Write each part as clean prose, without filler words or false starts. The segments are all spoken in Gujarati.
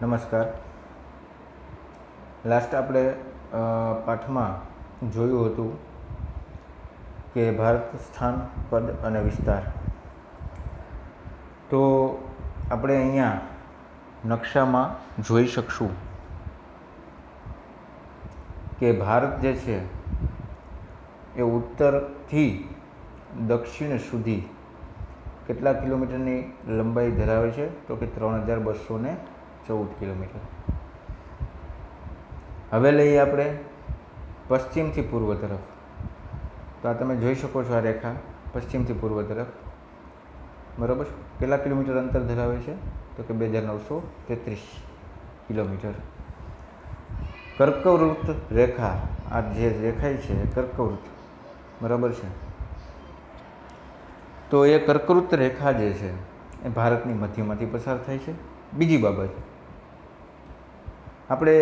નમસ્કાર. લાસ્ટ આપણે પાઠમાં જોયું હતું કે ભારત સ્થાન, કદ અને વિસ્તાર. તો આપણે અહીંયા નકશામાં જોઈ શકશું કે ભારત જે છે એ ઉત્તરથી દક્ષિણ સુધી કેટલા કિલોમીટરની લંબાઈ ધરાવે છે? તો કે 3214 કિલોમીટર. હવે લઈએ આપણે પશ્ચિમથી પૂર્વ તરફ. તો આ તમે જોઈ શકો છો, આ રેખા પશ્ચિમથી પૂર્વ તરફ, બરાબર. કેટલા કિલોમીટર અંતર ધરાવે છે? તો કે 2933 કિલોમીટર. કર્કવૃત્ત રેખા, આ જે દેખાય છે એ કર્કવૃત્ત, બરાબર છે. તો એ કર્કવૃત્ત રેખા જે છે એ ભારતની મધ્યમાંથી પસાર થાય છે. બીજી બાબત, આપણે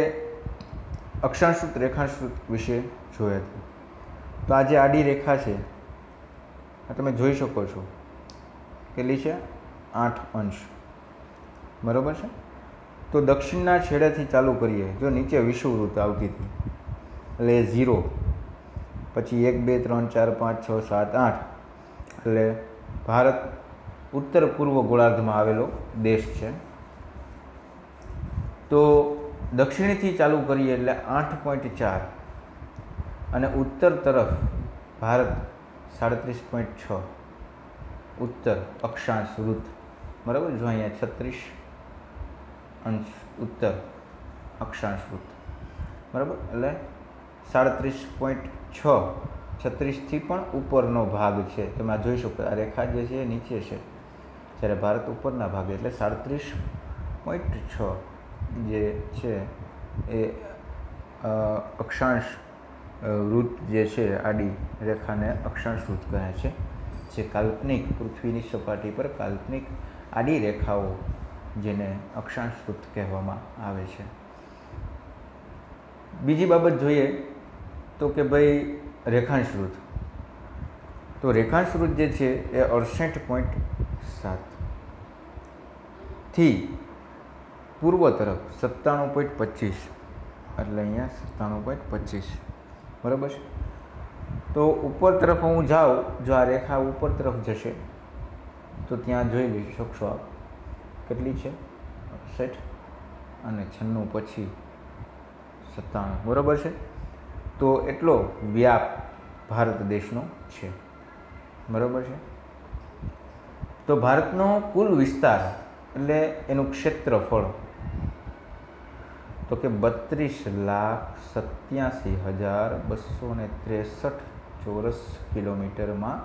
અક્ષાંશવૃત્ત, રેખાંશવૃત્ત વિશે જોયા હતા. તો આ જે આડી રેખા છે આ તમે જોઈ શકો છો, કેટલી છે? 8 અંશ, બરાબર છે. તો દક્ષિણના છેડેથી ચાલુ કરીએ, જો નીચે વિષુવવૃત્ત આવતી હતી એટલે 0, પછી 1 2 3 4 5 6 7 8, એટલે ભારત ઉત્તર પૂર્વ ગોળાર્ધમાં આવેલો દેશ છે. તો દક્ષિણથી ચાલુ કરીએ એટલે 8.4 અને ઉત્તર તરફ ભારત 37.6 ઉત્તર અક્ષાંશ વૃત્ત, બરાબર. જો અહીંયા 36 અંશ ઉત્તર અક્ષાંશ વૃત્ત, બરાબર. એટલે 37.6, 36થી પણ ઉપરનો ભાગ છે. તમે આ જોઈ શકો, આ રેખા જે છે એ નીચે છે, જ્યારે ભારત ઉપરના ભાગે, એટલે 37.6 જે છે એ અક્ષાંશ વૃત્ત જે છે, આડી રેખાને અક્ષાંશ વૃત્ત કહે છે. જે કાલ્પનિક પૃથ્વીની સપાટી પર કાલ્પનિક આડી રેખાઓ, જેને અક્ષાંશ વૃત્ત કહેવામાં આવે છે. બીજી બાબત જોઈએ તો કે ભાઈ રેખાંશ વૃત્ત. તો રેખાંશ વૃત્ત જે છે એ 68.7 થી પૂર્વ તરફ 97.25, એટલે અહીંયા 97.25, બરાબર છે. તો ઉપર તરફ હું જાઉં, જો આ રેખા ઉપર તરફ જશે તો ત્યાં જોઈ લઈ શકશો આપ કેટલી છે? 60 અને 96 પછી 97, બરાબર છે. તો એટલો વ્યાપ ભારત દેશનો છે, બરાબર છે. તો ભારતનો કુલ વિસ્તાર એટલે એનું ક્ષેત્રફળ તો કે 32,87,263 ચોરસ કિલોમીટરમાં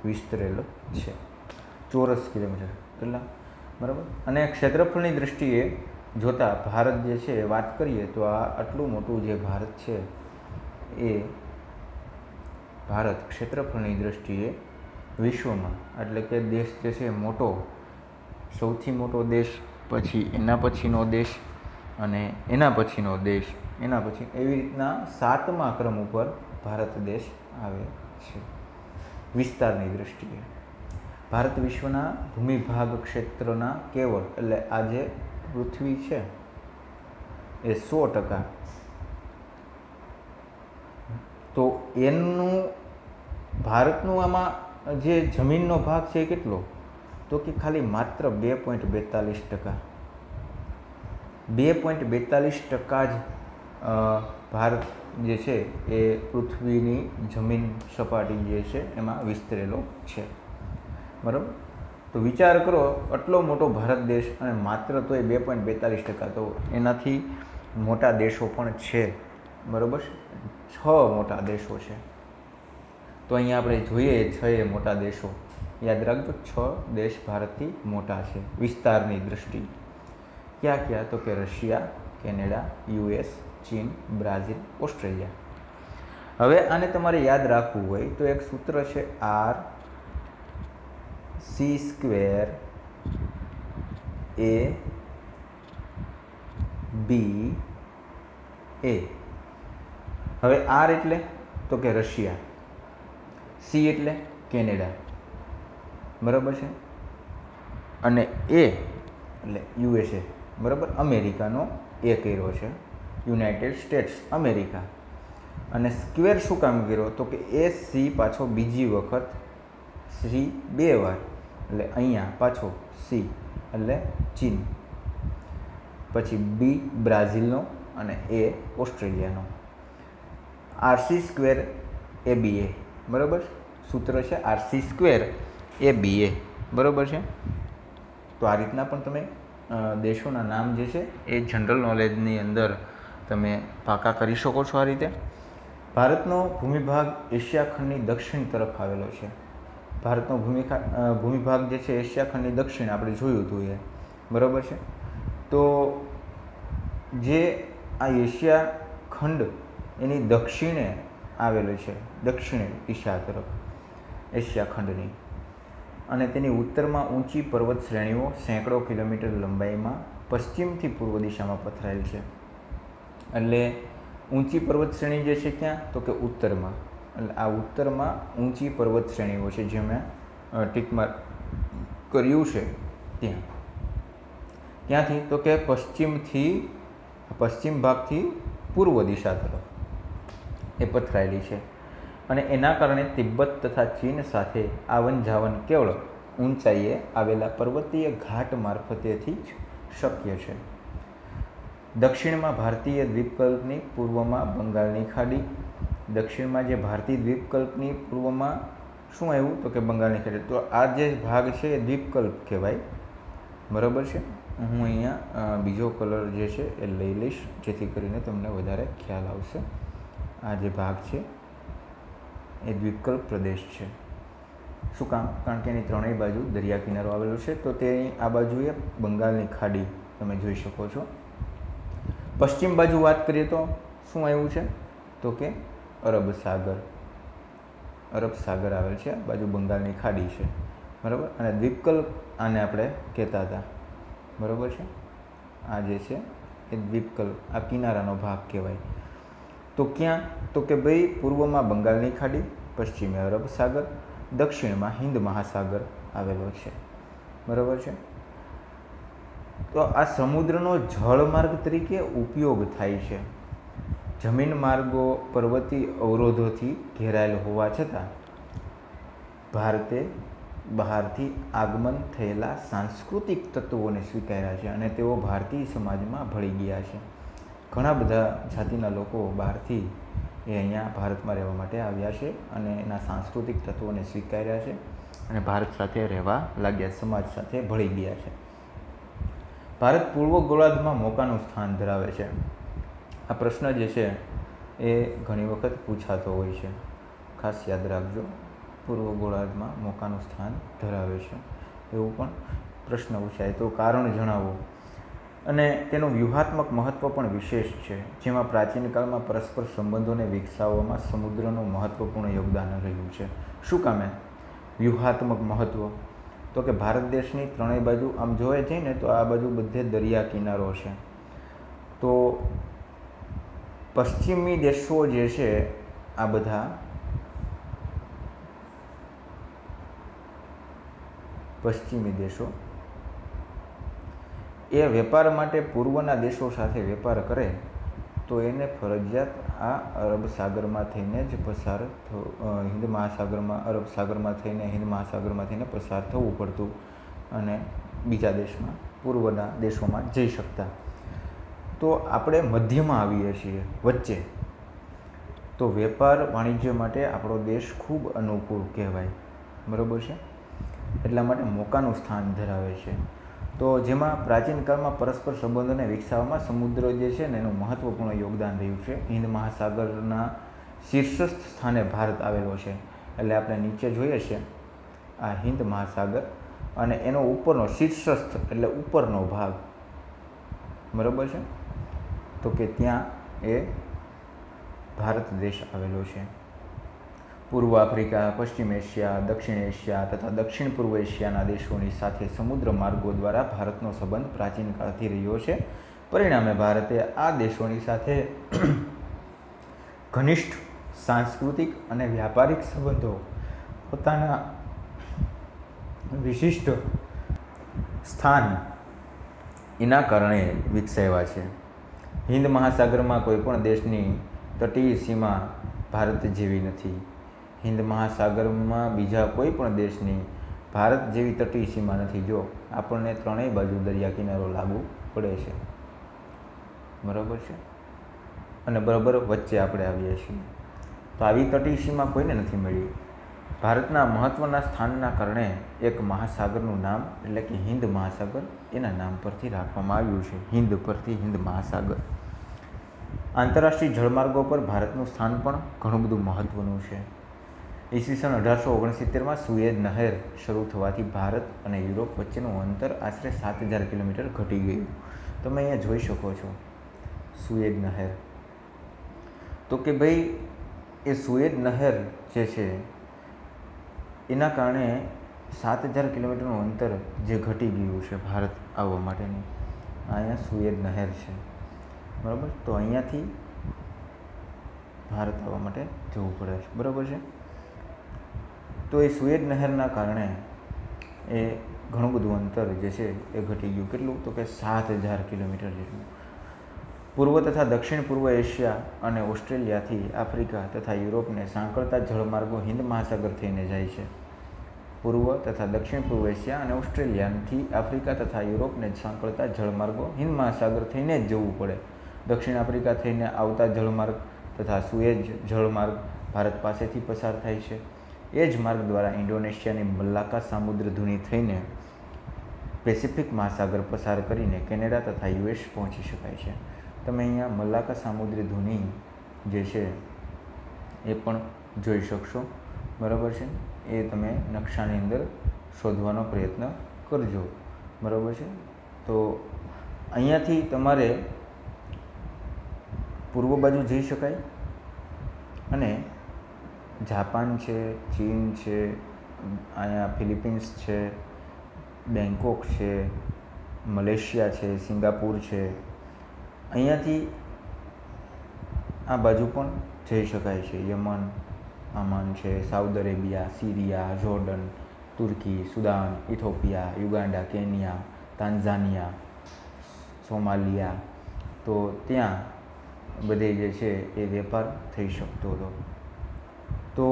વિસ્તરેલો છે. ચોરસ કિલોમીટર કેટલા, બરાબર. અને ક્ષેત્રફળની દૃષ્ટિએ જોતા ભારત જે છે એ વાત કરીએ તો આ આટલું મોટું જે ભારત છે એ ભારત ક્ષેત્રફળની દૃષ્ટિએ વિશ્વમાં, એટલે કે દેશ જે છે મોટો, સૌથી મોટો દેશ, પછી એના પછીનો દેશ અને એના પછીનો દેશ, એના પછી એવી રીતના 7મા ક્રમ ઉપર ભારત દેશ આવે છે વિસ્તારની દૃષ્ટિએ. ભારત વિશ્વના ભૂમિભાગ ક્ષેત્રના કેવળ, એટલે આ જે પૃથ્વી છે એ 100%, તો એનું ભારતનું આમાં જે જમીનનો ભાગ છે એ કેટલો? તો કે ખાલી માત્ર 2.42%. 2.42% જ ભારત જે છે એ પૃથ્વીની જમીન સપાટી જે છે એમાં વિસ્તરેલો છે, બરાબર. તો વિચાર કરો, આટલો મોટો ભારત દેશ અને માત્ર તો એ 2.42%. તો એનાથી મોટા દેશો પણ છે, બરાબર. 6 મોટા દેશો છે. તો અહીંયા આપણે જોઈએ 6 મોટા દેશો, યાદ રાખજો. 6 દેશ ભારતથી મોટા છે વિસ્તારની દૃષ્ટિએ. ક્યાં ક્યાં? તો કે રશિયા, કેનેડા, US, ચીન, બ્રાઝિલ, ઓસ્ટ્રેલિયા. હવે આને તમારે યાદ રાખવું હોય તો એક સૂત્ર છે RC² AB. હવે R એટલે તો કે રશિયા, C એટલે કેનેડા, બરાબર છે, અને A એટલે USA, बराबर। अमेरिकानो ए कर्यो छे, युनाइटेड स्टेट्स अमेरिका। अने स्क्वेर शुं काम कर्यो तो कि ए सी पाछो बीजी वखत सी 2 वार एटले अहींया पाछो सी एटले चीन, पछी बी ब्राजीलनो अने ए ऑस्ट्रेलियानो। आरसी स्क्वेर ए बी ए बराबर। सूत्र है आरसी स्क्वेर ए बी ए बराबर है। तो आ रीतना पण तमे देशोना नाम जे छे ए जनरल नॉलेजनी अंदर तमे पाका करी शको छो। आ रीते भारतनो भूमिभाग एशिया खंडनी दक्षिण तरफ आवेलो छे। भारतनो भूमिभाग जे छे एशिया खंडनी दक्षिण आपणे जोयुं हतुं ए बराबर है। तो जे आ एशिया खंड एनी दक्षिणे आवेलो छे, दक्षिण दिशा तरफ एशिया खंडनी, अने तेनी उत्तरमां ऊंची पर्वत श्रेणीओ सैकड़ों किलोमीटर लंबाईमां पश्चिमथी पूर्व दिशामां पथरायेल छे। एटले ऊंची पर्वत श्रेणी जे छे क्यां तो कि उत्तरमां, एटले आ उत्तरमां ऊंची पर्वत श्रेणीओ छे जे मैं टीक मार्क कर्युं छे त्यां। क्यांथी तो कि पश्चिम भागथी पूर्व दिशा तरफ ए पथरायेली छे અને એના કારણે तिब्बत तथा चीन સાથે આવન જાવન કેવળ ઊંચાઈએ આવેલા પર્વતીય ઘાટ મારફતેથી જ શક્ય છે। દક્ષિણમાં ભારતીય દ્વીપકલ્પની પૂર્વમાં બંગાળની ખાડી, દક્ષિણમાં જે ભારતીય દ્વીપકલ્પની પૂર્વમાં શું આવ્યું તો કે બંગાળની ખાડી। તો આ જે ભાગ છે એ દ્વીપકલ્પ કહેવાય બરાબર છે। હું અહીંયા બીજો કલર જે છે એ લઈ લઈશ જેથી કરીને તમને વધારે ખ્યાલ આવશે। આ જે ભાગ છે એ દ્વીપકલ્પ પ્રદેશ છે। શું કામ? કારણ કે એની ત્રણેય બાજુ દરિયા કિનારો આવેલો છે। તો તેની આ બાજુએ બંગાળની ખાડી તમે જોઈ શકો છો। પશ્ચિમ બાજુ વાત કરીએ તો શું આવ્યું છે તો કે અરબ સાગર આવેલ છે, બાજુ બંગાળની ખાડી છે બરાબર। અને દ્વીપકલ્પ આને આપણે કહેતા હતા બરાબર છે। આ જે છે એ દ્વીપકલ્પ, આ કિનારાનો ભાગ કહેવાય। तो क्या तो कि भाई पूर्व में बंगाळनी खाड़ी, पश्चिमे अरब सागर, दक्षिण में हिंद महासागर आवेलो छे बराबर है। तो आ समुद्रनो जलमार्ग तरीके उपयोग थाय छे। जमीन मार्गो पर्वतीय अवरोधोथी घेरायेल होवा छतां भारते बहारथी आगमन थयेला सांस्कृतिक तत्वोने स्वीकार्या छे अने तेओ भारतीय समाजमां भળી गया छे। घણા બધા જાતિના લોકો બહારથી એ અહીંયા ભારતમાં રહેવા માટે આવ્યા છે અને એના સાંસ્કૃતિક તત્વોને સ્વીકાર્યા છે અને ભારત સાથે રહેવા લાગ્યા, સમાજ સાથે ભળી ગયા છે। ભારત પૂર્વ ગોળાર્ધમાં મોકાનું સ્થાન ધરાવે છે। આ પ્રશ્ન જે છે એ ઘણી વખત પૂછાતો હોય છે, ખાસ યાદ રાખજો। પૂર્વ ગોળાર્ધમાં મોકાનું સ્થાન ધરાવે છે એવું પણ પ્રશ્ન પૂછાય તો કારણ જણાવો। અને તેનું વ્યૂહાત્મક મહત્ત્વ પણ વિશેષ છે, જેમાં પ્રાચીન કાળમાં પરસ્પર સંબંધોને વિકસાવવામાં સમુદ્રનું મહત્ત્વપૂર્ણ યોગદાન રહ્યું છે। શું કામે વ્યૂહાત્મક મહત્ત્વ તો કે ભારત દેશની ત્રણેય બાજુ આમ જોવા જઈએ ને તો આ બાજુ બધે દરિયા કિનારો છે। તો પશ્ચિમી દેશો જે છે આ બધા પશ્ચિમી દેશો એ વેપાર માટે પૂર્વના દેશો સાથે વેપાર કરે તો એને ફરજિયાત આ અરબ સાગરમાં થઈને જ પસાર હિન્દ મહાસાગરમાં અરબ સાગરમાં થઈને હિન્દ મહાસાગરમાં થઈને પસાર થવું પડતું અને બીજા દેશમાં પૂર્વના દેશોમાં જઈ શકતા। તો આપણે મધ્યમાં આવીએ છીએ, વચ્ચે। તો વેપાર વાણિજ્ય માટે આપણો દેશ ખૂબ અનુકૂળ કહેવાય બરાબર છે। એટલા માટે મોકાનું સ્થાન ધરાવે છે। તો જેમાં પ્રાચીન કાળમાં પરસ્પર સંબંધોને વિકસાવવામાં સમુદ્ર જે છે ને એનું મહત્ત્વપૂર્ણ યોગદાન રહ્યું છે। હિન્દ મહાસાગરના શીર્ષસ્થ સ્થાને ભારત આવેલો છે, એટલે આપણે નીચે જોઈએ છે આ હિન્દ મહાસાગર અને એનો ઉપરનો શીર્ષસ્થ એટલે ઉપરનો ભાગ બરાબર છે। તો કે ત્યાં એ ભારત દેશ આવેલો છે। પૂર્વ આફ્રિકા, પશ્ચિમ એશિયા, દક્ષિણ એશિયા તથા દક્ષિણ પૂર્વ એશિયાના દેશોની સાથે સમુદ્ર માર્ગો દ્વારા ભારતનો સંબંધ પ્રાચીન કાળથી રહ્યો છે। પરિણામે ભારતે આ દેશોની સાથે ઘનિષ્ઠ સાંસ્કૃતિક અને વ્યાપારિક સંબંધો પોતાના વિશિષ્ટ સ્થાન એના કારણે વિકસાવ્યા છે. હિન્દ મહાસાગરમાં કોઈપણ દેશની તટીય સીમા ભારત જેવી નથી. હિન્દ મહાસાગરમાં બીજા કોઈ પણ દેશની ભારત જેવી તટીય સીમા નથી. જો આપણને ત્રણેય બાજુ દરિયા કિનારો લાગુ પડે છે, બરાબર છે, અને બરાબર વચ્ચે આપણે આવીએ છીએ. તો આવી તટીય સીમા કોઈને નથી મળી. ભારતના મહત્ત્વના સ્થાનના કારણે એક મહાસાગરનું નામ એટલે કે હિન્દ મહાસાગર એના નામ પરથી રાખવામાં આવ્યું છે. હિન્દ પરથી હિન્દ મહાસાગર. આંતરરાષ્ટ્રીય જળમાર્ગો પર ભારતનું સ્થાન પણ ઘણું બધું મહત્ત્વનું છે. ઈસવીસન 1869માં સુએઝ નહેર શરૂ થવાથી ભારત અને યુરોપ વચ્ચેનું અંતર આશરે 7000 કિલોમીટર ઘટી ગયું. તમે અહીંયા જોઈ શકો છો સુએઝ નહેર. તો કે ભાઈ એ સુએઝ નહેર જે છે એના કારણે 7000 કિલોમીટરનું અંતર જે ઘટી ગયું છે ભારત આવવા માટેનું. અહીંયા સુએઝ નહેર છે, બરાબર. તો અહીંયાથી ભારત આવવા માટે જવું પડે છે, બરાબર છે. તો એ સુએઝ નહેરના કારણે એ ઘણું બધું અંતર જે છે એ ઘટી ગયું. કેટલું? તો કે 7000 કિલોમીટર જેટલું. પૂર્વ તથા દક્ષિણ પૂર્વ એશિયા અને ઓસ્ટ્રેલિયાથી આફ્રિકા તથા યુરોપને સાંકળતા જળમાર્ગો હિન્દ મહાસાગર થઈને જાય છે. પૂર્વ તથા દક્ષિણ પૂર્વ એશિયા અને ઓસ્ટ્રેલિયાથી આફ્રિકા તથા યુરોપને સાંકળતા જળમાર્ગો હિન્દ મહાસાગર થઈને જ જવું પડે. દક્ષિણ આફ્રિકા થઈને આવતા જળમાર્ગ તથા સુએઝ જળમાર્ગ ભારત પાસેથી પસાર થાય છે. એ જ માર્ગ દ્વારા ઇન્ડોનેશિયાની મલાક્કા સામુદ્રધુની થઈને પેસિફિક મહાસાગર પસાર કરીને કેનેડા તથા યુએસ પહોંચી શકાય છે. તમે અહીંયા મલાક્કા સામુદ્રધુની જે છે એ પણ જોઈ શકશો, બરાબર છે. એ તમે નકશાની અંદર શોધવાનો પ્રયત્ન કરજો, બરાબર છે. તો અહીંયાથી તમારે પૂર્વ બાજુ જઈ શકાય અને જાપાન છે, ચીન છે, અહીંયા ફિલિપિન્સ છે, બેંકોક છે, મલેશિયા છે, સિંગાપુર છે, અહીંયાથી આ બાજુ પણ જઈ શકાય છે. યમન, આમાન છે, Saudi Arabia, Syria, Jordan, Turkey, Sudan, Ethiopia, Uganda, Kenya, Tanzania, Somalia. તો ત્યાં બધે જે છે એ વેપાર થઈ શકતો હતો. તો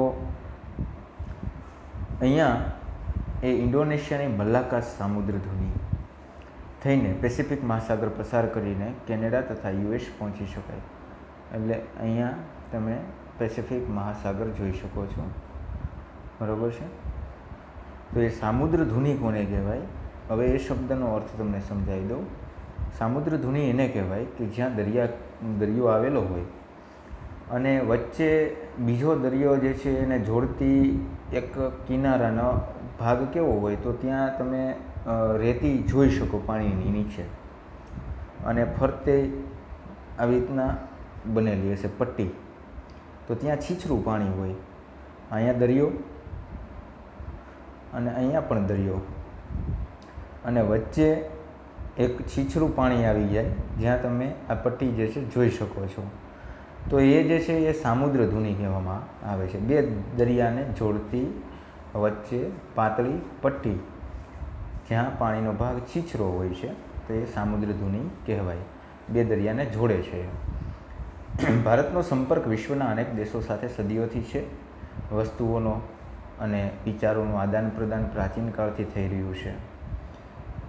અહીંયા એ ઇન્ડોનેશિયાની મલાક્કા સામુદ્રધુની થઈને પેસિફિક મહાસાગર પસાર કરીને કેનેડા તથા યુએસ પહોંચી શકાય. એટલે અહીંયા તમે પેસિફિક મહાસાગર જોઈ શકો છો, બરાબર છે. તો એ સામુદ્રધુની કોને કહેવાય? હવે એ શબ્દનો અર્થ તમને સમજાવી દઉં. સામુદ્રધુની એને કહેવાય કે જ્યાં દરિયો આવેલો હોય અને વચ્ચે બીજો દરિયો જે છે એને જોડતી એક કિનારાનો ભાગ કેવો હોય, તો ત્યાં તમે રેતી જોઈ શકો પાણીની નીચે, અને ફરતે આવી રીતના બનેલી હશે પટ્ટી. તો ત્યાં છીછરું પાણી હોય. અહીંયા દરિયો અને અહીંયા પણ દરિયો, અને વચ્ચે એક છીછરું પાણી આવી જાય જ્યાં તમે આ પટ્ટી જે છે જોઈ શકો છો. તો એ જે છે એ સામુદ્રધુની કહેવામાં આવે છે. બે દરિયાને જોડતી વચ્ચે પાતળી પટ્ટી જ્યાં પાણીનો ભાગ છીછરો હોય છે, તો એ સામુદ્રધુની કહેવાય. બે દરિયાને જોડે છે. ભારતનો સંપર્ક વિશ્વના અનેક દેશો સાથે સદીઓથી છે. વસ્તુઓનો અને વિચારોનું આદાન પ્રદાન પ્રાચીન કાળથી થઈ રહ્યું છે.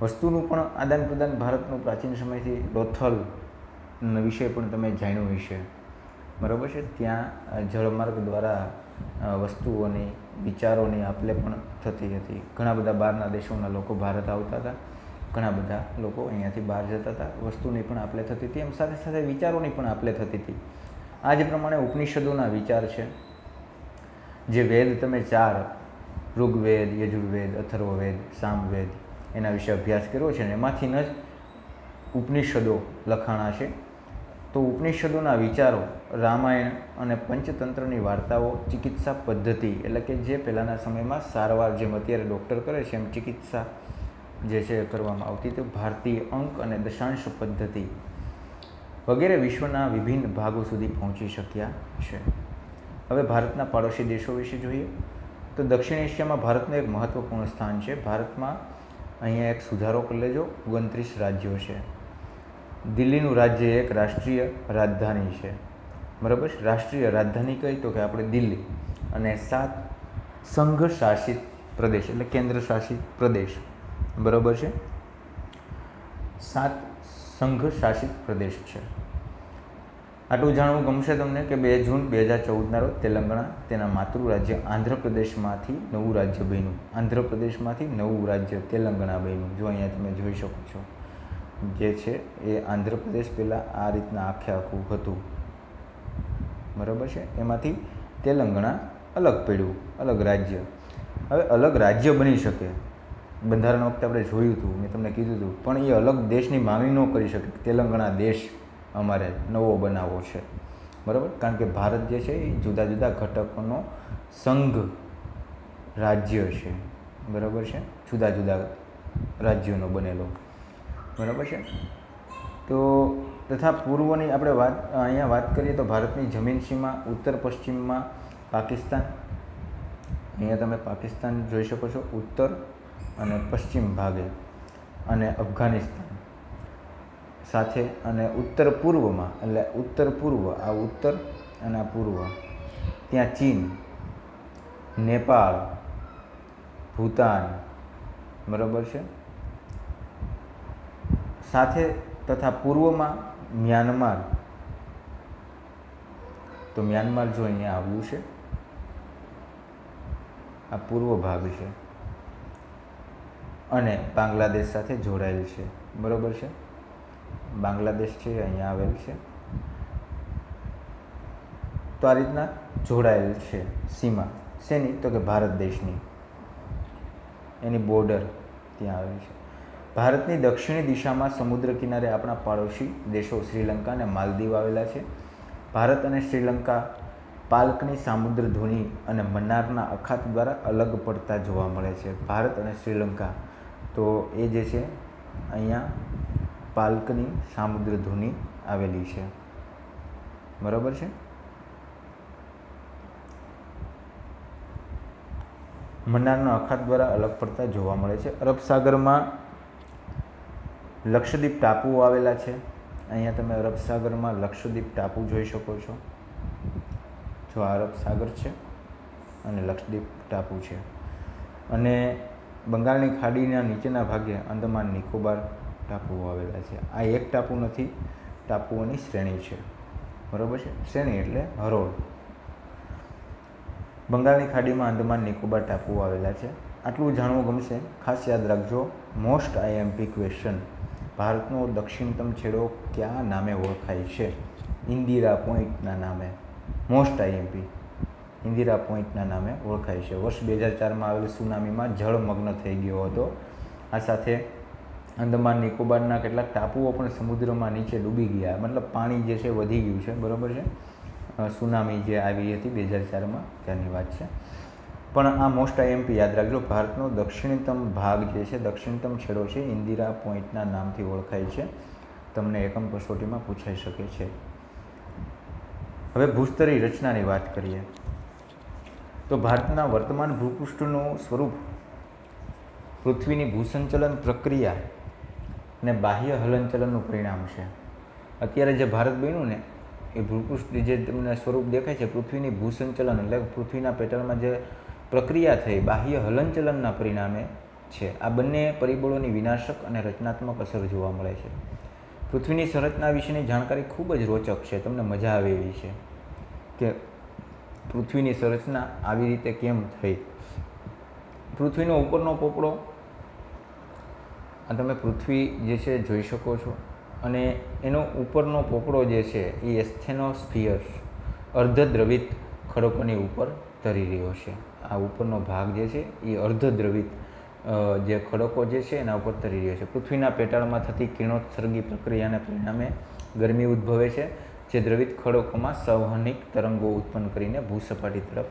વસ્તુનું પણ આદાન પ્રદાન ભારતનું પ્રાચીન સમયથી લોથલ વિશે પણ તમે જાણ્યું હશે, બરાબર છે. ત્યાં જળમાર્ગ દ્વારા વસ્તુઓની, વિચારોની આપ-લે પણ થતી હતી. ઘણા બધા બહારના દેશોના લોકો ભારત આવતા હતા, ઘણા બધા લોકો અહીંયાથી બહાર જતા હતા. વસ્તુની પણ આપ-લે થતી હતી, એમ સાથે સાથે વિચારોની પણ આપ-લે થતી હતી. આ જ પ્રમાણે ઉપનિષદોના વિચાર છે, જે વેદ તમે 4 ઋગ્વેદ, યજુર્વેદ, અથર્વવેદ, સામવેદ એના વિશે અભ્યાસ કર્યો છે, અને એમાંથી જ ઉપનિષદો લખાણા છે. તો ઉપનિષદોના વિચારો, રામાયણ અને પંચતંત્રની વાર્તાઓ, ચિકિત્સા પદ્ધતિ એટલે કે જે પહેલાંના સમયમાં સારવાર, જેમ અત્યારે ડૉક્ટર કરે છે એમ ચિકિત્સા જે છે કરવામાં આવતી, તો ભારતીય અંક અને દશાંશ પદ્ધતિ વગેરે વિશ્વના વિભિન્ન ભાગો સુધી પહોંચી શક્યા છે. હવે ભારતના પાડોશી દેશો વિશે જોઈએ તો દક્ષિણ એશિયામાં ભારતનું એક મહત્ત્વપૂર્ણ સ્થાન છે. ભારતમાં અહીંયા એક સુધારો કરી લેજો, 29 રાજ્યો છે. દિલ્હીનું રાજ્ય એક રાષ્ટ્રીય રાજધાની છે, બરાબર છે. રાષ્ટ્રીય રાજધાની કઈ તો કે આપણે દિલ્હી. અને 7 સંઘ શાસિત પ્રદેશ એટલે કેન્દ્ર શાસિત પ્રદેશ, બરાબર છે. 7 સંઘ શાસિત પ્રદેશ છે. આટલું જાણવું ગમશે તમને કે 2 જૂન 2014ના રોજ તેલંગાણા તેના માતૃ રાજ્ય આંધ્રપ્રદેશમાંથી નવું રાજ્ય બન્યું. આંધ્રપ્રદેશમાંથી નવું રાજ્ય તેલંગાણા બન્યું. જો અહીંયા તમે જોઈ શકો છો, જે છે એ આંધ્રપ્રદેશ પહેલાં આ રીતના આખું હતું, બરાબર છે. એમાંથી તેલંગાણા અલગ પડ્યું, અલગ રાજ્ય. હવે અલગ રાજ્ય બની શકે, બંધારણ વખતે આપણે જોયું હતું, મેં તમને કીધું હતું, પણ એ અલગ દેશની માંગણી ન કરી શકે. તેલંગાણા દેશ અમારે નવો બનાવવો છે, બરાબર. કારણ કે ભારત જે છે એ જુદા જુદા ઘટકોનો સંઘ રાજ્ય છે, બરાબર છે. જુદા જુદા રાજ્યોનો બનેલો, બરાબર છે. તો તથા પૂર્વની આપણે અહીંયા વાત કરીએ તો ભારતની જમીન સીમા ઉત્તર પશ્ચિમમાં પાકિસ્તાન, અહીંયા તમે પાકિસ્તાન જોઈ શકો છો ઉત્તર અને પશ્ચિમ ભાગે, અને અફઘાનિસ્તાન સાથે, અને ઉત્તર પૂર્વમાં એટલે ઉત્તર પૂર્વ, આ ઉત્તર અને આ પૂર્વ, ત્યાં ચીન, નેપાળ, ભૂતાન, બરાબર છે. સાથે તથા પૂર્વમાં મ્યાનમાર, તો મ્યાનમાર જો અહીંયા આવ્યું છે, આ પૂર્વ ભાગ છે, અને બાંગ્લાદેશ સાથે જોડાયેલ છે, બરાબર છે. બાંગ્લાદેશ છે અહીંયા આવેલ છે. તો આ રીતના જોડાયેલ છે સીમા. શેની તો કે ભારત દેશની, એની બોર્ડર ત્યાં આવેલી છે. ભારતની દક્ષિણી દિશામાં સમુદ્ર કિનારે આપણા પાડોશી દેશો શ્રીલંકા અને માલદીવ આવેલા છે. ભારત અને શ્રીલંકા પાલ્કની સામુદ્ર ધુની અને મન્નારના અખાત દ્વારા અલગ પડતા જોવા મળે છે. ભારત અને શ્રીલંકા, તો એ જે છે અહીંયા પાલ્કની સામુદ્ર ધુની આવેલી છે, બરાબર છે. મન્નારના અખાત દ્વારા અલગ પડતા જોવા મળે છે. અરબ સાગરમાં લક્ષદ્વીપ ટાપુઓ આવેલા છે. અહીંયા તમે અરબ સાગરમાં લક્ષદ્વીપ ટાપુ જોઈ શકો છો. જો આ અરબ સાગર છે અને લક્ષદ્વીપ ટાપુ છે. અને બંગાળની ખાડીના નીચેના ભાગે અંદમાન નિકોબાર ટાપુઓ આવેલા છે. આ એક ટાપુ નથી, ટાપુઓની શ્રેણી છે, બરાબર છે. શ્રેણી એટલે હરોળ. બંગાળની ખાડીમાં અંદમાન નિકોબાર ટાપુઓ આવેલા છે. આટલું જાણવું ગમશે, ખાસ યાદ રાખજો. મોસ્ટ આઈએમપી ક્વેશ્ચન, ભારતનો દક્ષિણતમ છેડો કયા નામે ઓળખાય છે? ઇન્દિરા પોઈન્ટના નામે. મોસ્ટ આઈએમપી, ઇન્દિરા પોઈન્ટના નામે ઓળખાય છે. વર્ષ 2004માં આવેલ સુનામીમાં જળમગ્ન થઈ ગયો હતો. આ સાથે અંદમાન નિકોબારના કેટલાક ટાપુઓ પણ સમુદ્રમાં નીચે ડૂબી ગયા, મતલબ પાણી જે છે વધી ગયું છે, બરાબર છે. સુનામી જે આવી હતી 2004માં ત્યાંની વાત છે. પણ આ મોસ્ટ આઈએમપી યાદ રાખજો. ભારતનો દક્ષિણતમ ભાગ જે છે, દક્ષિણતમ છેડો છે, ઇન્દિરા પોઈન્ટના નામથી ઓળખાય છે. તમને એકમ કસોટીમાં પૂછાઈ શકે છે. હવે ભૂસ્તરી રચનાની વાત કરીએ તો ભારતના વર્તમાન ભૂપૃષ્ઠનું સ્વરૂપ પૃથ્વીની ભૂસંચલન પ્રક્રિયા અને બાહ્ય હલનચલનનું પરિણામ છે. અત્યારે જે ભારત બન્યું ને એ ભૂપૃષ્ઠ જે તમને સ્વરૂપ દેખાય છે, પૃથ્વીની ભૂસંચલન એટલે પૃથ્વીના પેટર્નમાં જે પ્રક્રિયા થઈ બાહ્ય હલનચલનના પરિણામે છે. આ બંને પરિબળોની વિનાશક અને રચનાત્મક અસર જોવા મળે છે. પૃથ્વીની સંરચના વિશેની જાણકારી ખૂબ જ રોચક છે, તમને મજા આવે એવી છે કે પૃથ્વીની સંરચના આવી રીતે કેમ થઈ. પૃથ્વીનો ઉપરનો પોપડો, આ તમે પૃથ્વી જે છે જોઈ શકો છો, અને એનો ઉપરનો પોપડો જે છે એ એસ્થેનોસ્ફિયર્સ અર્ધદ્રવિત ખડકોની ઉપર તરી રહ્યો છે. આ ઉપરનો ભાગ જે છે એ અર્ધદ્રવિત જે ખડકો જે છે એના ઉપર તરી રહ્યો છે. પૃથ્વીના પેટાળમાં થતી કિરણોત્સર્ગી પ્રક્રિયાને પરિણામે ગરમી ઉદ્ભવે છે, જે દ્રવિત ખડકોમાં સંવહનિક તરંગો ઉત્પન્ન કરીને ભૂસપાટી તરફ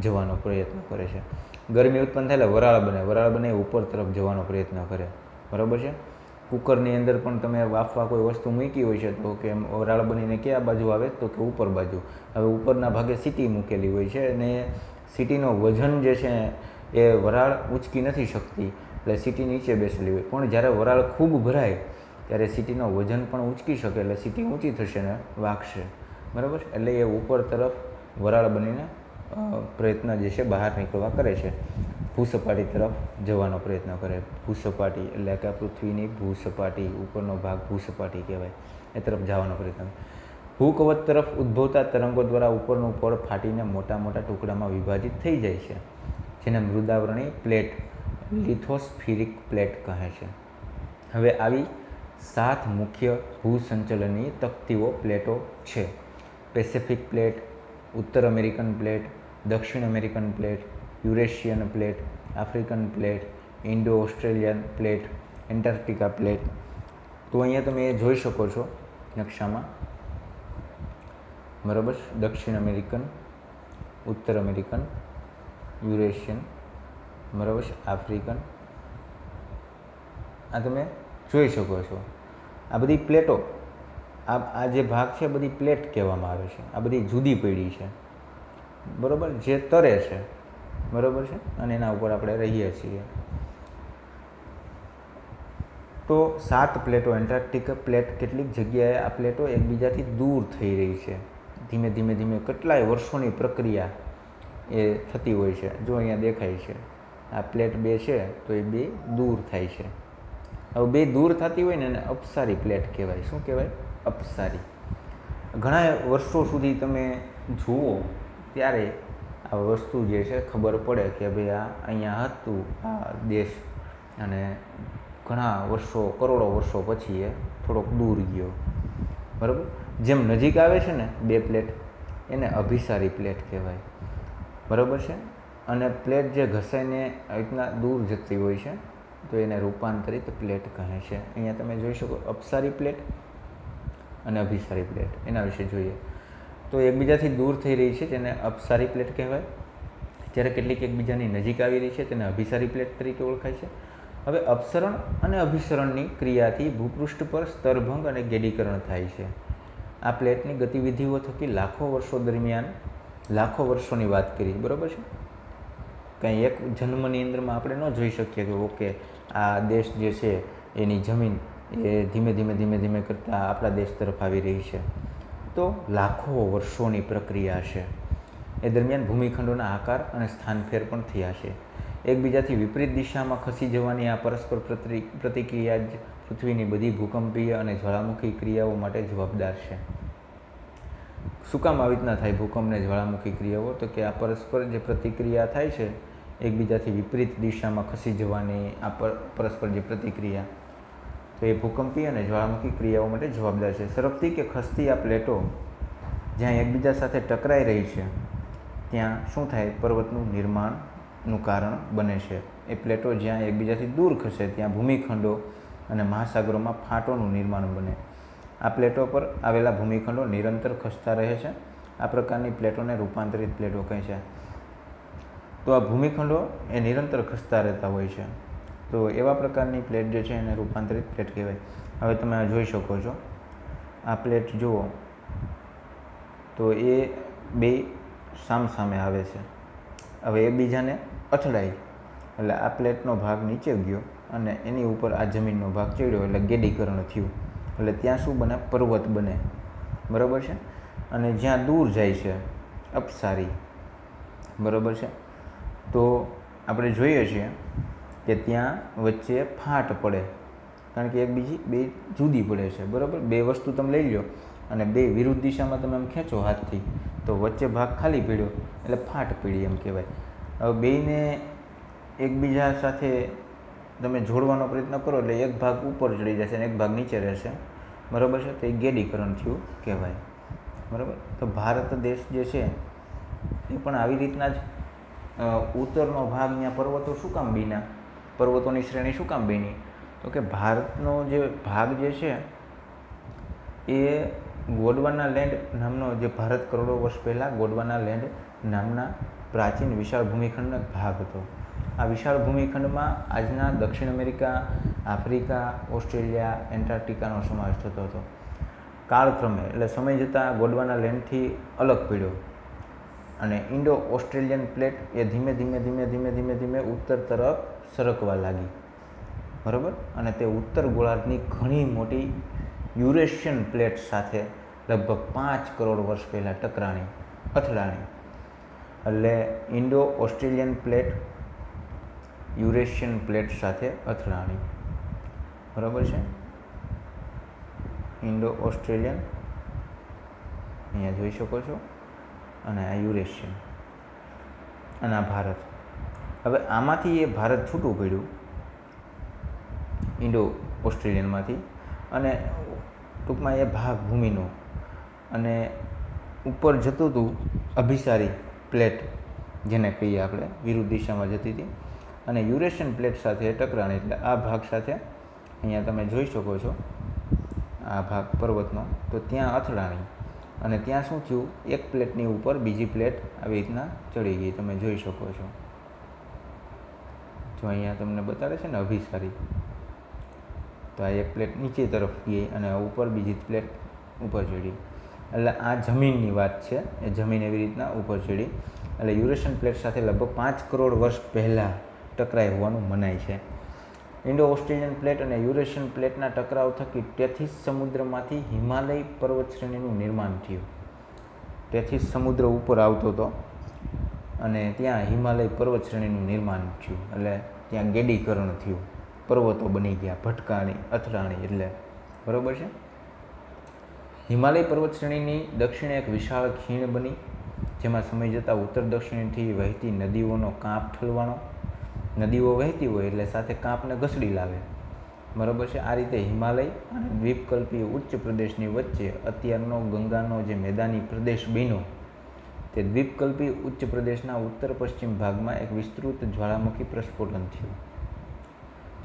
જવાનો પ્રયત્ન કરે છે. ગરમી ઉત્પન્ન થાય એટલે વરાળ બને, વરાળ બને ઉપર તરફ જવાનો પ્રયત્ન કરે, બરાબર છે. કુકરની અંદર પણ તમે વાફવા કોઈ વસ્તુ મૂકી હોય છે તો કે વરાળ બનીને કયા બાજુ આવે તો કે ઉપર બાજુ. હવે ઉપરના ભાગે સીટી મૂકેલી હોય છે અને સીટીનો વજન જે છે એ વરાળ ઊંચકી નથી શકતી, એટલે સિટી નીચે બેસેલી હોય, પણ જ્યારે વરાળ ખૂબ ભરાય ત્યારે સિટીનો વજન પણ ઊંચકી શકે, એટલે સિટી ઊંચી થશે ને વાગશે, બરાબર. એટલે એ ઉપર તરફ વરાળ બનીને પ્રયત્ન જે છે બહાર નીકળવા કરે છે, ભૂસપાટી તરફ જવાનો પ્રયત્ન કરે. ભૂસપાટી એટલે કે પૃથ્વીની ભૂસપાટી, ઉપરનો ભાગ ભૂસપાટી કહેવાય, એ તરફ જવાનો પ્રયત્ન. ભૂકવચ તરફ ઉદ્ભવતા તરંગો દ્વારા ઉપરનું પડ ફાટીને મોટા મોટા ટુકડામાં વિભાજિત થઈ જાય છે, જેને મૃદાવરણી પ્લેટ, લિથોસ્ફિરિક પ્લેટ કહે છે. હવે આવી 7 મુખ્ય ભૂસંચલનની તકતીઓ પ્લેટો છે: પેસિફિક પ્લેટ, ઉત્તર અમેરિકન પ્લેટ, દક્ષિણ American plate, Eurasian plate, African plate, Indo Australian plate, Antarctica plate. તો અહીંયા તમે એ જોઈ શકો છો નકશામાં, બરાબર. દક્ષિણ અમેરિકન, ઉત્તર અમેરિકન, યુરેશિયન, બરાબર, આફ્રિકન, આ તમે જોઈ શકો છો. આ બધી પ્લેટો, આ જે ભાગ છે બધી પ્લેટ કહેવામાં આવે છે. આ બધી જુદી પડી છે, બરાબર, જે તરે છે, બરાબર છે, અને એના ઉપર આપણે રહીએ છીએ. તો 7 પ્લેટો. એન્ટાર્કટિક પ્લેટ, કેટલીક જગ્યાએ આ પ્લેટો એકબીજાથી દૂર થઈ રહી છે. ધીમે ધીમે ધીમે કેટલાય વર્ષોની પ્રક્રિયા એ થતી હોય છે. જો અહીંયા દેખાય છે આ પ્લેટ 2 છે, તો એ 2 દૂર થાય છે. હવે 2 દૂર થતી હોય ને એને અપસારી પ્લેટ કહેવાય. શું કહેવાય? અપસારી. ઘણા વર્ષો સુધી તમે જુઓ ત્યારે આ વસ્તુ જે છે ખબર પડે કે ભાઈ આ અહીંયા હતું આ દેશ, અને ઘણા વર્ષો, કરોડો વર્ષો પછી એ થોડોક દૂર ગયો, બરાબર. જેમ નજીક આવે છે ને 2 પ્લેટ, એને અભિસારી પ્લેટ કહેવાય, બરાબર છે. અને પ્લેટ જે ઘસાઈને આવી રીતના દૂર જતી હોય છે તો એને રૂપાંતરિત પ્લેટ કહે છે. અહીંયા તમે જોઈ શકો અપસારી પ્લેટ અને અભિસારી પ્લેટ. એના વિશે જોઈએ તો એકબીજાથી દૂર થઈ રહી છે તેને અપસારી પ્લેટ કહેવાય, જ્યારે કેટલીક એકબીજાની નજીક આવી રહી છે તેને અભિસારી પ્લેટ તરીકે ઓળખાય છે. હવે અપસરણ અને અભિસરણની ક્રિયાથી ભૂપૃષ્ઠ પર સ્તરભંગ અને ગેડીકરણ થાય છે. આ પ્લેટની ગતિવિધિઓ થકી લાખો વર્ષો દરમિયાન, લાખો વર્ષોની વાત કરી, બરાબર છે. કંઈ એક જન્મની અંદરમાં આપણે ન જોઈ શકીએ કે ઓકે આ દેશ જે છે એની જમીન એ ધીમે ધીમે ધીમે ધીમે કરતાં આપણા દેશ તરફ આવી રહી છે. તો લાખો વર્ષોની પ્રક્રિયા છે. એ દરમિયાન ભૂમિખંડોના આકાર અને સ્થાનફેર પણ થયા છે. એકબીજાથી વિપરીત દિશામાં ખસી જવાની આ પરસ્પર પ્રતિક્રિયા જ પૃથ્વીની બધી ભૂકંપીય અને જ્વાળામુખી ક્રિયાઓ માટે જવાબદાર છે. શું કામ આવી રીતના થાય ભૂકંપ અને જ્વાળામુખી ક્રિયાઓ? તો કે આ પરસ્પર જે પ્રતિક્રિયા થાય છે એકબીજાથી વિપરીત દિશામાં ખસી જવાની આ પરસ્પર જે પ્રતિક્રિયા, તો એ ભૂકંપીય અને જ્વાળામુખી ક્રિયાઓ માટે જવાબદાર છે. સરકતી કે ખસતી આ પ્લેટો જ્યાં એકબીજા સાથે ટકરાઈ રહી છે ત્યાં શું થાય? પર્વતનું નિર્માણનું કારણ બને છે. એ પ્લેટો જ્યાં એકબીજાથી દૂર ખસે ત્યાં ભૂમિખંડો અને મહાસાગરોમાં ફાટોનું નિર્માણ બને. આ પ્લેટો પર આવેલા ભૂમિખંડો નિરંતર ખસતા રહે છે. આ પ્રકારની પ્લેટોને રૂપાંતરિત પ્લેટો કહે છે. તો આ ભૂમિખંડો એ નિરંતર ખસતા રહેતા હોય છે, તો એવા પ્રકારની પ્લેટ જે છે એને રૂપાંતરિત પ્લેટ કહેવાય. હવે તમે આ જોઈ શકો છો, આ પ્લેટ જુઓ તો એ 2 સામસામે આવે છે. હવે એકબીજાને અથડાય એટલે આ પ્લેટનો ભાગ નીચે ગયો અને એની ઉપર આ જમીનનો ભાગ ચડ્યો એટલે ગેડીકરણ થયું. એટલે ત્યાં શું બને? પર્વત બને, બરાબર છે. અને જ્યાં દૂર જાય છે અપસારી, બરાબર છે, તો આપણે જોઈએ છીએ કે ત્યાં વચ્ચે ફાટ પડે, કારણ કે એકબીજી 2 જુદી પડે છે, બરાબર. 2 વસ્તુ તમે લઈ લો અને 2 વિરુદ્ધ દિશામાં તમે આમ ખેંચો હાથથી તો વચ્ચે ભાગ ખાલી પડ્યો એટલે ફાટ પડી એમ કહેવાય. હવે 2ને એકબીજા સાથે તમે જોડવાનો પ્રયત્ન કરો એટલે એક ભાગ ઉપર ચડી જશે અને એક ભાગ નીચે રહેશે, બરાબર છે. તો એ ગેડીકરણ થયું કહેવાય, બરાબર. તો ભારત દેશ જે છે એ પણ આવી રીતના જ ઉત્તરનો ભાગ ત્યાં પર્વતો શું કામ બન્યા, પર્વતોની શ્રેણી શું કામ બની? તો કે ભારતનો જે ભાગ જે છે એ ગોંડવાના લેન્ડ નામનો, જે ભારત કરોડો વર્ષ પહેલાં ગોંડવાના લેન્ડ નામના પ્રાચીન વિશાળ ભૂમિખંડનો ભાગ હતો. આ વિશાળ ભૂમિખંડમાં આજના દક્ષિણ અમેરિકા, આફ્રિકા, ઓસ્ટ્રેલિયા, એન્ટાર્કટિકાનો સમાવેશ થતો હતો. કાળક્રમે એટલે સમય જતાં ગોંડવાના લેન્ડથી અલગ પડ્યો અને ઇન્ડો ઓસ્ટ્રેલિયન પ્લેટ એ ધીમે ધીમે ધીમે ધીમે ધીમે ધીમે ઉત્તર તરફ સરકવા લાગી. બરાબર, અને તે ઉત્તર ગોળાર્ધની ઘણી મોટી યુરેશિયન પ્લેટ સાથે લગભગ 5 કરોડ વર્ષ પહેલાં અથડાણી. એટલે Indo Australian plate Eurasian plate સાથે અથડાણી. બરાબર છે, ઇન્ડો ઓસ્ટ્રેલિયન અહીંયા જોઈ શકો છો, અને આ યુરેશિયન, અને આ ભારત. હવે આમાંથી એ ભારત છૂટું પડ્યું ઇન્ડો ઓસ્ટ્રેલિયનમાંથી, અને ટૂંકમાં એ ભાગ ભૂમિનો, અને ઉપર જતું હતું અભિસારી પ્લેટ, જેને કહીએ આપણે, વિરુદ્ધ દિશામાં જતી હતી, અને યુરેશિયન પ્લેટ સાથે ટકરાણી. એટલે આ ભાગ સાથે અહીંયા તમે જોઈ શકો છો, આ ભાગ પર્વતનો, તો ત્યાં અથડાણી, અને ત્યાં શું થયું, એક પ્લેટની ઉપર બીજી પ્લેટ આવી રીતના ચડી ગઈ. તમે જોઈ શકો છો, જો અહીંયા તમને બતાડે છે ને અભિસારી, તો આ એક પ્લેટ નીચે તરફ ગઈ અને ઉપર બીજી પ્લેટ ઉપર ચડી. એટલે આ જમીનની વાત છે, એ જમીન એવી રીતના ઉપર ચડી. એટલે યુરેશિયન પ્લેટ સાથે લગભગ 5 કરોડ વર્ષ પહેલાં ટકરાઈ હોવાનું મનાય છે. ઇન્ડો ઓસ્ટ્રેલિયન પ્લેટ અને યુરેશિયન પ્લેટના ટકરાવ થકી ટેથીસ સમુદ્રમાંથી હિમાલય પર્વત શ્રેણીનું નિર્માણ થયું. ટેથીસ સમુદ્ર ઉપર આવતો હતો અને ત્યાં હિમાલય પર્વત શ્રેણીનું નિર્માણ થયું. એટલે ત્યાં ગેડીકરણ થયું, પર્વતો બની ગયા, ભટકાણી, અથડાણી. એટલે બરાબર છે. હિમાલય પર્વત શ્રેણીની દક્ષિણે એક વિશાળ ખીણ બની, જેમાં સમય જતાં ઉત્તર દક્ષિણથી વહેતી નદીઓનો કાંપ ઠલવાણો. નદીઓ વહેતી હોય એટલે સાથે કાંપને ઘસડી લાવે. બરાબર છે. આ રીતે હિમાલય અને દ્વીપકલ્પી ઉચ્ચ પ્રદેશની વચ્ચે અત્યારનો ગંગાનો જે મેદાની પ્રદેશ બન્યો, તે દ્વીપકલ્પી ઉચ્ચ પ્રદેશના ઉત્તર પશ્ચિમ ભાગમાં એક વિસ્તૃત જ્વાળામુખી પ્રસ્ફોટન થયું,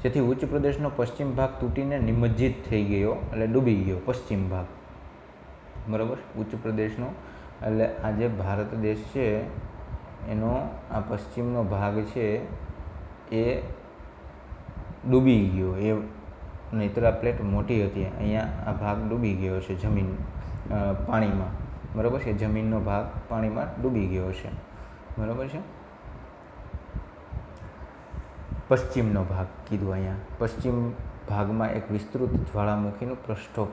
જેથી ઉચ્ચ પ્રદેશનો પશ્ચિમ ભાગ તૂટીને નિમજ્જિત થઈ ગયો, એટલે ડૂબી ગયો પશ્ચિમ ભાગ. બરાબર, ઉચ્ચ પ્રદેશનો, એટલે આ જે ભારત દેશ છે એનો આ પશ્ચિમનો ભાગ છે એ ડૂબી ગયો. એ નહીંતર આ પ્લેટ મોટી હતી, અહીંયા આ ભાગ ડૂબી ગયો છે જમીન પાણીમાં. બરાબર છે, જમીનનો ભાગ પાણીમાં ડૂબી ગયો છે. બરાબર છે. પશ્ચિમનો ભાગ કીધું અહીંયા, પશ્ચિમ ભાગમાં એક વિસ્તૃત જ્વાળામુખીનું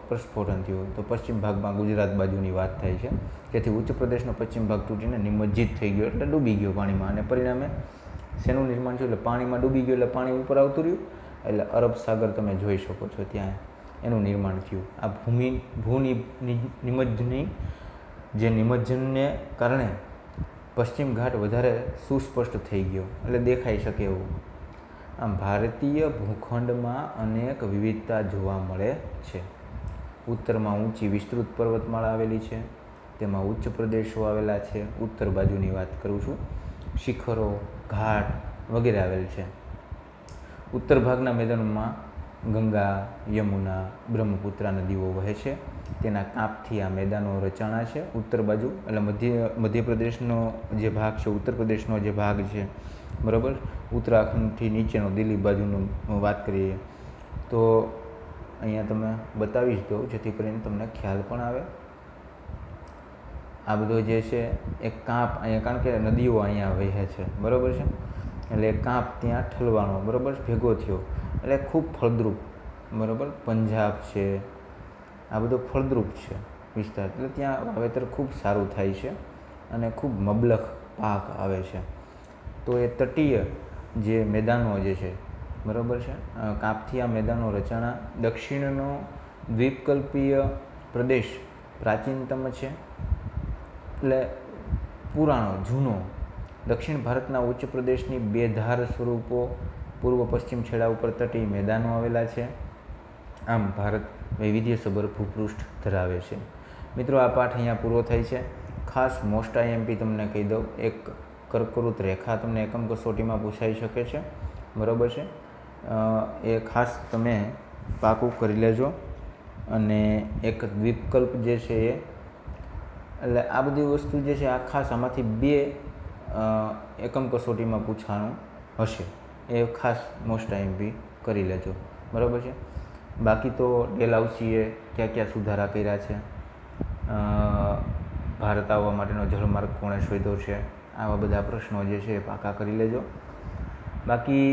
પ્રસ્ફોટન થયું. તો પશ્ચિમ ભાગમાં ગુજરાત બાજુની વાત થાય છે, જેથી ઉચ્ચ પ્રદેશનો પશ્ચિમ ભાગ તૂટીને નિમજ્જિત થઈ ગયો, એટલે ડૂબી ગયો પાણીમાં. અને પરિણામે શેનું નિર્માણ થયું, એટલે પાણીમાં ડૂબી ગયો, એટલે પાણી ઉપર આવતું રહ્યું, એટલે અરબ સાગર તમે જોઈ શકો છો, ત્યાં એનું નિર્માણ થયું. આ નિમજ્જનને કારણે પશ્ચિમ ઘાટ વધારે સુસ્પષ્ટ થઈ ગયો, એટલે દેખાઈ શકે એવું. આમ ભારતીય ભૂખંડમાં અનેક વિવિધતા જોવા મળે છે. ઉત્તરમાં ઊંચી વિસ્તૃત પર્વતમાળા આવેલી છે, તેમાં ઉચ્ચ પ્રદેશો આવેલા છે. ઉત્તર બાજુની વાત કરું છું, શિખરો, ઘાટ વગેરે આવેલ છે. ઉત્તર ભાગના મેદાનોમાં ગંગા, યમુના, બ્રહ્મપુત્રા નદીઓ વહે છે. તેના કાંપથી આ મેદાનો રચાણા છે. ઉત્તર બાજુ એટલે મધ્યપ્રદેશનો જે ભાગ છે, ઉત્તર પ્રદેશનો જે ભાગ છે, બરાબર, ઉત્તરાખંડથી નીચેનો દિલ્હી બાજુનું વાત કરીએ તો અહીંયા તમે બતાવી જ દઉં, જેથી કરીને તમને ખ્યાલ પણ આવે. આ બધો જે છે એ કાંપ અહીંયા, કારણ કે નદીઓ અહીંયા વહે છે, બરાબર છે, એટલે કાંપ ત્યાં ઠલવાનો, બરાબર, ભેગો થયો, એટલે ખૂબ ફળદ્રુપ. બરાબર, પંજાબ છે, આ બધો ફળદ્રુપ છે વિસ્તાર, એટલે ત્યાં વાવેતર ખૂબ સારું થાય છે અને ખૂબ મબલખ પાક આવે છે. તો એ તટીય જે મેદાનો જે છે, બરાબર છે, કાંપથી આ મેદાનો રચાણા. દક્ષિણનો દ્વીપકલ્પીય પ્રદેશ પ્રાચીનતમ છે, એટલે પુરાણો, જૂનો. દક્ષિણ ભારતના ઉચ્ચ પ્રદેશની બે ધાર સ્વરૂપો પૂર્વ પશ્ચિમ છેડા ઉપર તટીય મેદાનો આવેલા છે. આમ ભારત વૈવિધ્યસભર ભૂપૃષ્ઠ ધરાવે છે. મિત્રો, આ પાઠ અહીંયા પૂરો થાય છે. ખાસ મોસ્ટ આઈએમપી તમને કહી દઉં, એક કર્કવૃત રેખા તમને એકમ કસોટીમાં પૂછાઈ શકે છે, બરાબર છે, એ ખાસ તમે પાકું કરી લેજો. અને એક દ્વીપકલ્પ જે છે એ, એટલે આ બધી વસ્તુ જે છે આ ખાસ આમાંથી 2 એકમ કસોટીમાં પૂછવાનું હશે, એ ખાસ મોસ્ટ આઈએમપી કરી લેજો, બરાબર છે. બાકી તો ડેલહાઉસીએ ક્યાં સુધારા કર્યા છે, ભારત આવવા માટેનો જળમાર્ગ કોણે શોધ્યો છે, આવા બધા પ્રશ્નો જે છે એ પાકા કરી લેજો. બાકી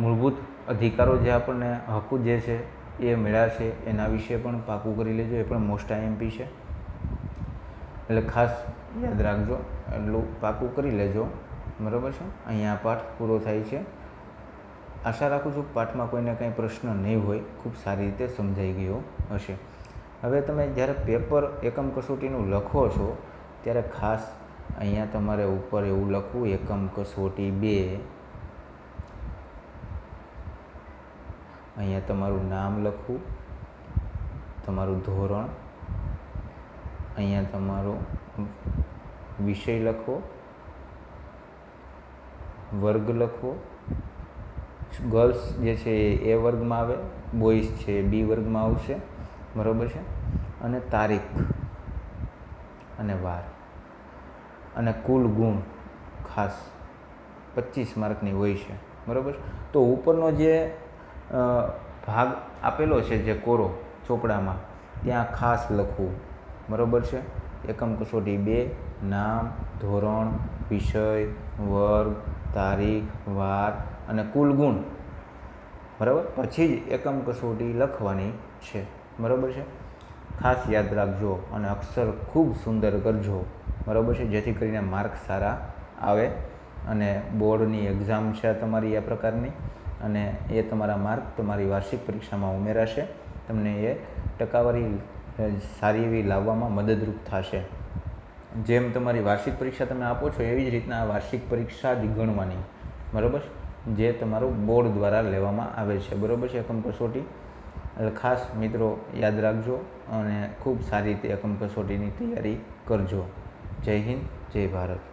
મૂળભૂત અધિકારો જે આપણને હકુ જે છે એ મળ્યા છે એના વિશે પણ પાકું કરી લેજો, એ પણ મોસ્ટ આઈએમપી છે, એટલે ખાસ યાદ રાખજો, એટલું પાકું કરી લેજો, બરાબર છે. અહીંયા પાઠ પૂરો થાય છે. આશા રાખું છું પાઠમાં કોઈને કંઈ પ્રશ્ન નહીં હોય, ખૂબ સારી રીતે સમજાઈ ગયો હશે. હવે તમે જ્યારે પેપર એકમ કસોટીનું લખો છો ત્યારે ખાસ અહીંયા તમારે ઉપર એવું લખવું, એકમ કસોટી 2, અહીંયા તમારું નામ લખવું, તમારું ધોરણ, અહીંયા તમારો વિષય લખવો, વર્ગ લખવો, ગર્લ્સ જે છે એ વર્ગમાં આવે, બોયઝ છે એ બી વર્ગમાં આવશે, બરાબર છે. અને તારીખ અને વાર અને કુલ ગુણ ખાસ 25 માર્કની હોય છે, બરાબર. તો ઉપરનો જે ભાગ આપેલો છે જે કોરો ચોપડામાં, ત્યાં ખાસ લખવું, બરાબર છે. એકમ કસોટી 2, નામ, ધોરણ, વિષય, વર્ગ, તારીખ, વાર અને કુલ ગુણ, બરાબર. પછી જ એકમ કસોટી લખવાની છે, બરાબર છે. ખાસ યાદ રાખજો અને અક્ષર ખૂબ સુંદર કરજો, બરાબર છે, જેથી કરીને માર્ક સારા આવે. અને બોર્ડની એક્ઝામ છે તમારી આ પ્રકારની, અને એ તમારા માર્ક તમારી વાર્ષિક પરીક્ષામાં ઉમેરાશે, તમને એ ટકાવારી સારી એવી લાવવામાં મદદરૂપ થશે. જેમ તમારી વાર્ષિક પરીક્ષા તમે આપો છો એવી જ રીતના આ વાર્ષિક પરીક્ષા જ ગણવાની, બરાબર, જે તમારું બોર્ડ દ્વારા લેવામાં આવે છે, બરાબર છે, એકમ કસોટી. એટલે ખાસ મિત્રો યાદ રાખજો અને ખૂબ સારી રીતે એકમ કસોટીની તૈયારી કરજો. જય હિન્દ, જય ભારત.